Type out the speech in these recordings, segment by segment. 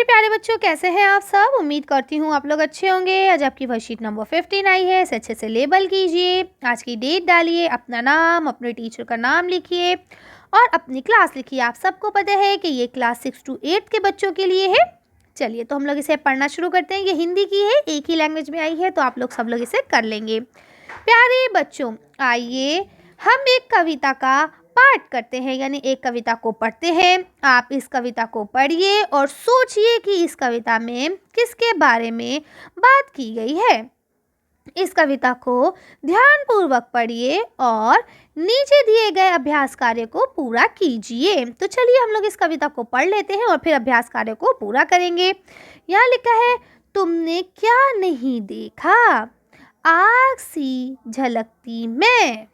प्यारे बच्चों, कैसे हैं आप सब। उम्मीद करती हूँ आप लोग अच्छे होंगे। आज आपकी वर्कशीट नंबर 15 आई है। इसे अच्छे से लेबल कीजिए, आज की डेट डालिए, अपना नाम, अपने टीचर का नाम लिखिए और अपनी क्लास लिखिए। आप सबको पता है कि ये क्लास 6 to 8 के बच्चों के लिए है। चलिए तो हम लोग इसे पढ़ना शुरू करते हैं। ये हिंदी की है, एक ही लैंग्वेज में आई है, तो आप लोग सब लोग इसे कर लेंगे। प्यारे बच्चों, आइए हम एक कविता का पाठ करते हैं, यानी एक कविता को पढ़ते हैं। आप इस कविता को पढ़िए और सोचिए कि इस कविता में किसके बारे में बात की गई है। इस कविता को ध्यानपूर्वक पढ़िए और नीचे दिए गए अभ्यास कार्य को पूरा कीजिए। तो चलिए हम लोग इस कविता को पढ़ लेते हैं और फिर अभ्यास कार्य को पूरा करेंगे। यहाँ लिखा है, तुमने क्या नहीं देखा, आग सी झलकती मैं,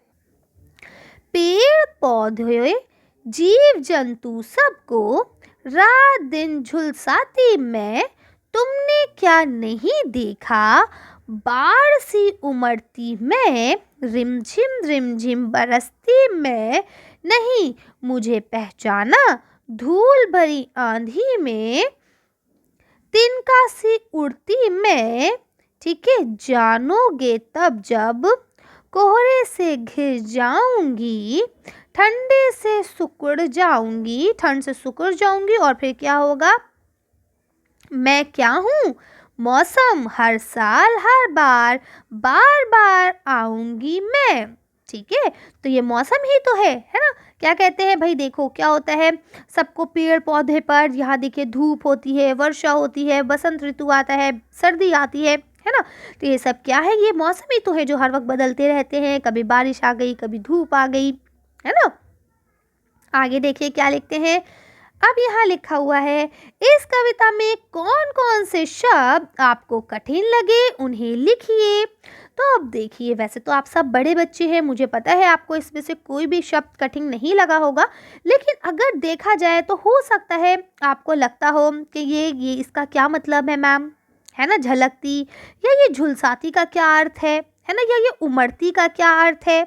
पेड़ पौधे जीव जंतु सबको रात दिन झुलसाती मैं। तुमने क्या नहीं देखा, बाढ़ सी उमड़ती मैं, रिमझिम बरसती मैं। नहीं मुझे पहचाना, धूल भरी आंधी में, तिनका सी उड़ती मैं। ठीक है, जानोगे तब जब कोहरे से घिर जाऊंगी, ठंडे से सिकुड़ जाऊंगी, ठंड से सिकुड़ जाऊंगी। और फिर क्या होगा, मैं क्या हूँ, मौसम, हर साल हर बार बार बार आऊंगी मैं। ठीक है, तो ये मौसम ही तो है ना। क्या कहते हैं भाई, देखो क्या होता है, सबको पेड़ पौधे पर यहाँ देखिए धूप होती है, वर्षा होती है, बसंत ऋतु आता है, सर्दी आती है ना। तो ये सब क्या है, ये मौसम ही तो है जो हर वक्त बदलते रहते हैं। कभी बारिश आ गई, कभी धूप आ गई, है ना। आगे देखिए क्या लिखते हैं। अब यहाँ लिखा हुआ है, इस कविता में कौन कौन से शब्द आपको कठिन लगे उन्हें लिखिए। तो अब देखिए, वैसे तो आप सब बड़े बच्चे हैं, मुझे पता है आपको इसमें से कोई भी शब्द कठिन नहीं लगा होगा, लेकिन अगर देखा जाए तो हो सकता है आपको लगता हो कि ये इसका क्या मतलब है मैम, है ना, झलकती, या ये झुलसाती का क्या अर्थ है ना, या ये उमड़ती का क्या अर्थ है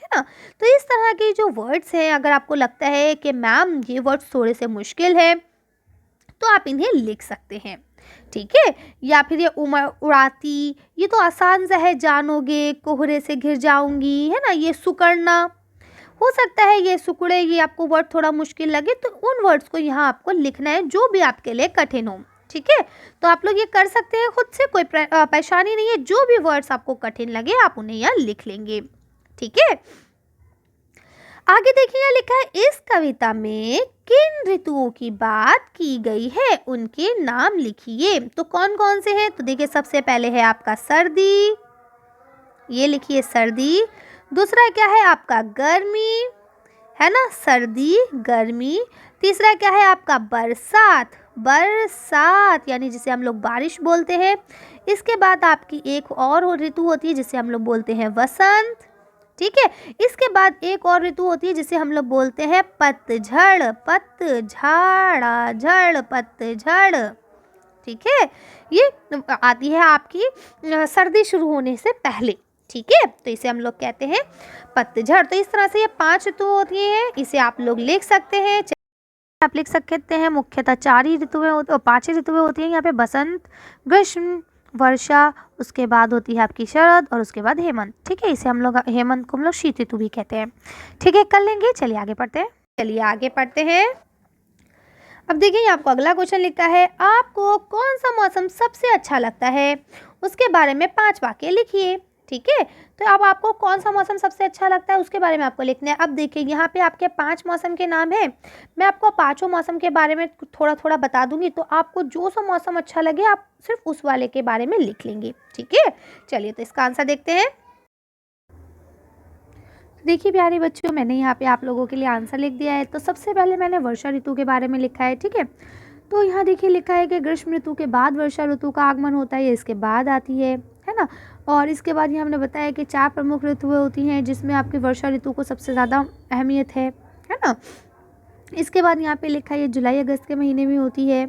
ना। तो इस तरह के जो वर्ड्स हैं, अगर आपको लगता है कि मैम ये वर्ड्स थोड़े से मुश्किल है, तो आप इन्हें लिख सकते हैं। ठीक है, या फिर ये उड़ाती, ये तो आसान सा है, जानोगे, कोहरे से घिर जाऊंगी, है ना, ये सुकड़ना, हो सकता है ये सुकड़े, ये आपको वर्ड थोड़ा मुश्किल लगे, तो उन वर्ड्स को यहाँ आपको लिखना है जो भी आपके लिए कठिन हो। ठीक है, तो आप लोग ये कर सकते हैं खुद से, कोई परेशानी नहीं है। जो भी वर्ड्स आपको कठिन लगे आप उन्हें यहाँ लिख लेंगे। ठीक है, आगे देखिए यहाँ लिखा है, इस कविता में किन ऋतुओं की बात की गई है उनके नाम लिखिए। तो कौन कौन से हैं, तो देखिए सबसे पहले है आपका सर्दी, ये लिखिए सर्दी। दूसरा क्या है आपका गर्मी, है ना, सर्दी गर्मी। तीसरा क्या है आपका बरसात, बरसात यानी जिसे हम लोग बारिश बोलते हैं। इसके बाद आपकी एक और ऋतु होती है जिसे हम लोग बोलते हैं वसंत। ठीक है, इसके बाद एक और ऋतु होती है जिसे हम लोग बोलते हैं पतझड़, झड़ पतझड़। ठीक है, ये आती है आपकी सर्दी शुरू होने से पहले। ठीक है, तो इसे हम लोग कहते हैं पतझड़। तो इस तरह से ये 5 ऋतु होती हैं, इसे आप लोग लिख सकते हैं। आप लिख सकते हैं, मुख्यतः 4 ही ऋतुएं होती है, 5 ही ऋतुएं होती हैं यहाँ पे, बसंत, ग्रीष्म, वर्षा, उसके बाद होती है आपकी शरद और उसके बाद हेमंत। ठीक है, इसे हम लोग हेमंत को हम लोग शीत ऋतु भी कहते हैं। ठीक है, कर लेंगे। चलिए आगे पढ़ते हैं। अब देखिए आपको अगला क्वेश्चन लिखा है, आपको कौन सा मौसम सबसे अच्छा लगता है, उसके बारे में 5 वाक्य लिखिए। ठीक है, तो अब आपको कौन सा मौसम सबसे अच्छा लगता है उसके बारे में आपको लिखना है। अब देखिए यहाँ पे आपके 5 मौसम के नाम हैं, मैं आपको 5 मौसम के बारे में थोड़ा थोड़ा बता दूंगी, तो आपको जो सा मौसम अच्छा लगे आप सिर्फ उस वाले के बारे में लिख लेंगे। ठीक है, चलिए तो इसका आंसर देखते हैं। देखिए प्यारे बच्चों, मैंने यहाँ पे आप लोगों के लिए आंसर लिख दिया है। तो सबसे पहले मैंने वर्षा ऋतु के बारे में लिखा है। ठीक है, तो यहाँ देखिए लिखा है कि ग्रीष्म ऋतु के बाद वर्षा ऋतु का आगमन होता है, ये इसके बाद आती है ना। और इसके बाद यहाँ हमने बताया कि 4 प्रमुख ऋतुएं होती हैं जिसमें आपकी वर्षा ऋतु को सबसे ज़्यादा अहमियत है ना। इसके बाद यहाँ पे लिखा है ये जुलाई अगस्त के महीने में होती है।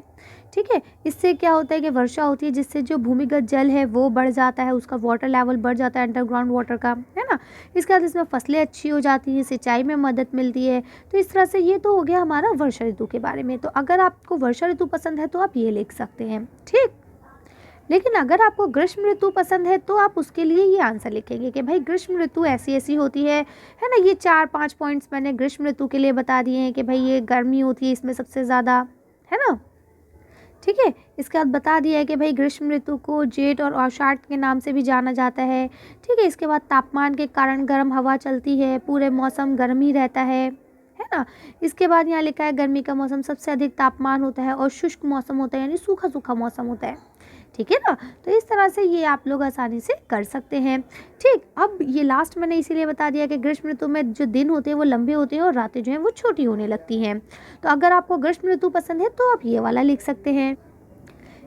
ठीक है। इससे क्या होता है कि वर्षा होती है जिससे जो भूमिगत जल है वो बढ़ जाता है, उसका वाटर लेवल बढ़ जाता है अंडरग्राउंड वाटर का, है ना। इसके बाद इसमें फसलें अच्छी हो जाती हैं, सिंचाई में मदद मिलती है। तो इस तरह से ये तो हो गया हमारा वर्षा ऋतु के बारे में। तो अगर आपको वर्षा ऋतु पसंद है तो आप ये लिख सकते हैं, ठीक। लेकिन अगर आपको ग्रीष्म ऋतु पसंद है तो आप उसके लिए ये आंसर लिखेंगे कि भाई ग्रीष्म ऋतु ऐसी ऐसी होती है ना। ये 4-5 पॉइंट्स मैंने ग्रीष्म ऋतु के लिए बता दिए हैं कि भाई ये गर्मी होती है इसमें सबसे ज़्यादा, है ना, ठीक है। इसके बाद बता दिया है कि भाई ग्रीष्म ऋतु को जेठ और आषाढ़ के नाम से भी जाना जाता है, ठीक है। इसके बाद तापमान के कारण गर्म हवा चलती है, पूरे मौसम गर्म ही रहता है ना। इसके बाद यहाँ लिखा है गर्मी का मौसम सबसे अधिक तापमान होता है और शुष्क मौसम होता है, यानी सूखा सूखा मौसम होता है, ठीक है ना। तो इस तरह से ये आप लोग आसानी से कर सकते हैं, ठीक। अब ये लास्ट मैंने इसीलिए बता दिया कि ग्रीष्म ऋतु में जो दिन होते हैं वो लंबे होते हैं और रातें जो हैं वो छोटी होने लगती हैं। तो अगर आपको ग्रीष्म ऋतु पसंद है तो आप ये वाला लिख सकते हैं।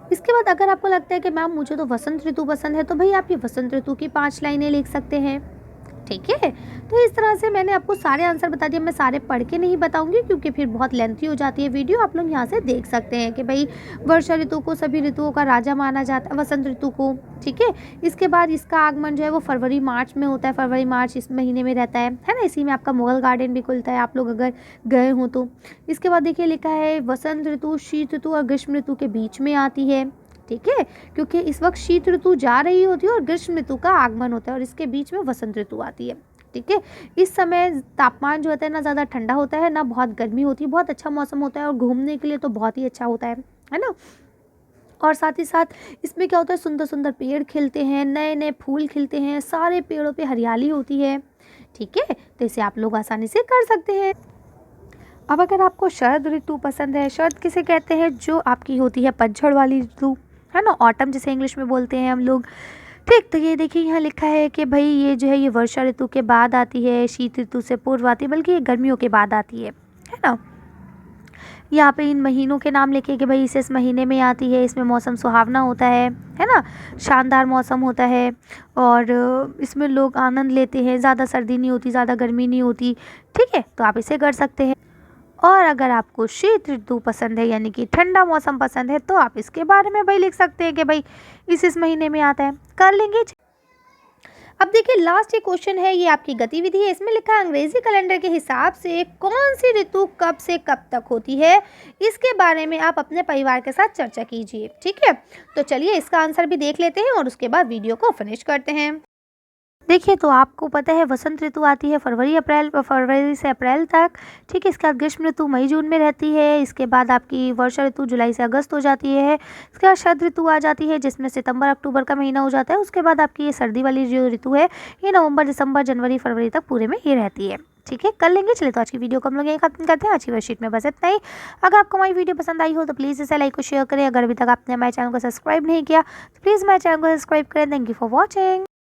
इसके बाद अगर आपको लगता है कि मैम मुझे तो वसंत ऋतु पसंद है, तो भाई आप ये वसंत ऋतु की 5 लाइनें लिख सकते हैं, ठीक है। तो इस तरह से मैंने आपको सारे आंसर बता दिए। मैं सारे पढ़ के नहीं बताऊंगी क्योंकि फिर बहुत लेंथी हो जाती है वीडियो। आप लोग यहाँ से देख सकते हैं कि भाई वर्षा ऋतु को सभी ऋतुओं का राजा माना जाता है, वसंत ऋतु को, ठीक है। इसके बाद इसका आगमन जो है वो फरवरी मार्च में होता है, फरवरी मार्च इस महीने में रहता है ना। इसी में आपका मुगल गार्डन भी खुलता है, आप लोग अगर गए हों तो। इसके बाद देखिए लिखा है वसंत ऋतु शीत ऋतु और ग्रीष्म ऋतु के बीच में आती है, ठीक है, क्योंकि इस वक्त शीत ऋतु जा रही होती है और ग्रीष्म ऋतु का आगमन होता है और इसके बीच में वसंत ऋतु आती है, ठीक है। इस समय तापमान जो होता है ना ज़्यादा ठंडा होता है ना बहुत गर्मी होती है, बहुत अच्छा मौसम होता है और घूमने के लिए तो बहुत ही अच्छा होता है ना। और साथ ही साथ इसमें क्या होता है सुंदर सुंदर पेड़ खिलते हैं, नए नए फूल खिलते हैं, सारे पेड़ों पे हरियाली होती है, ठीक है। तो इसे आप लोग आसानी से कर सकते हैं। अब अगर आपको शरद ऋतु पसंद है, शरद किसे कहते हैं, जो आपकी होती है पतझड़ वाली ऋतु, है ना, ऑटम जिसे इंग्लिश में बोलते हैं हम लोग, ठीक। तो ये देखिए यहाँ लिखा है कि भाई ये जो है ये वर्षा ऋतु के बाद आती है, शीत ऋतु से पूर्व आती है, बल्कि ये गर्मियों के बाद आती है ना। यहाँ पे इन महीनों के नाम लिखे कि भाई इस महीने में आती है, इसमें मौसम सुहावना होता है ना, शानदार मौसम होता है और इसमें लोग आनंद लेते हैं, ज़्यादा सर्दी नहीं होती, ज़्यादा गर्मी नहीं होती, ठीक है। तो आप इसे कर सकते हैं। और अगर आपको शीत ऋतु पसंद है यानी कि ठंडा मौसम पसंद है तो आप इसके बारे में भाई लिख सकते हैं कि भाई इस महीने में आता है, कर लेंगे। अब देखिए लास्ट ये क्वेश्चन है, ये आपकी गतिविधि है। इसमें लिखा है अंग्रेजी कैलेंडर के हिसाब से कौन सी ऋतु कब से कब तक होती है, इसके बारे में आप अपने परिवार के साथ चर्चा कीजिए, ठीक है। तो चलिए इसका आंसर भी देख लेते हैं और उसके बाद वीडियो को फिनिश करते हैं। देखिए तो आपको पता है वसंत ऋतु आती है फरवरी से अप्रैल तक, ठीक है। इसके बाद ग्रीष्म ऋतु मई जून में रहती है। इसके बाद आपकी वर्षा ऋतु जुलाई से अगस्त हो जाती है। इसके बाद शरद ऋतु आ जाती है जिसमें सितंबर अक्टूबर का महीना हो जाता है। उसके बाद आपकी ये सर्दी वाली जो ऋतु है ये नवंबर दिसंबर जनवरी फरवरी तक पूरे में ये रहती है, ठीक है, कर लेंगे। चलिए तो आज की वीडियो को हम लोग यहीं खत्म करते हैं। आज की वर्कशीट में बस इतना ही। अगर आपको हमारी वीडियो पसंद आई हो तो प्लीज़ इसे लाइक और शेयर करें। अगर अभी तक आपने हमारे चैनल को सब्सक्राइब नहीं किया तो प्लीज़ हमारे चैनल को सब्सक्राइब करें। Thank you for watching.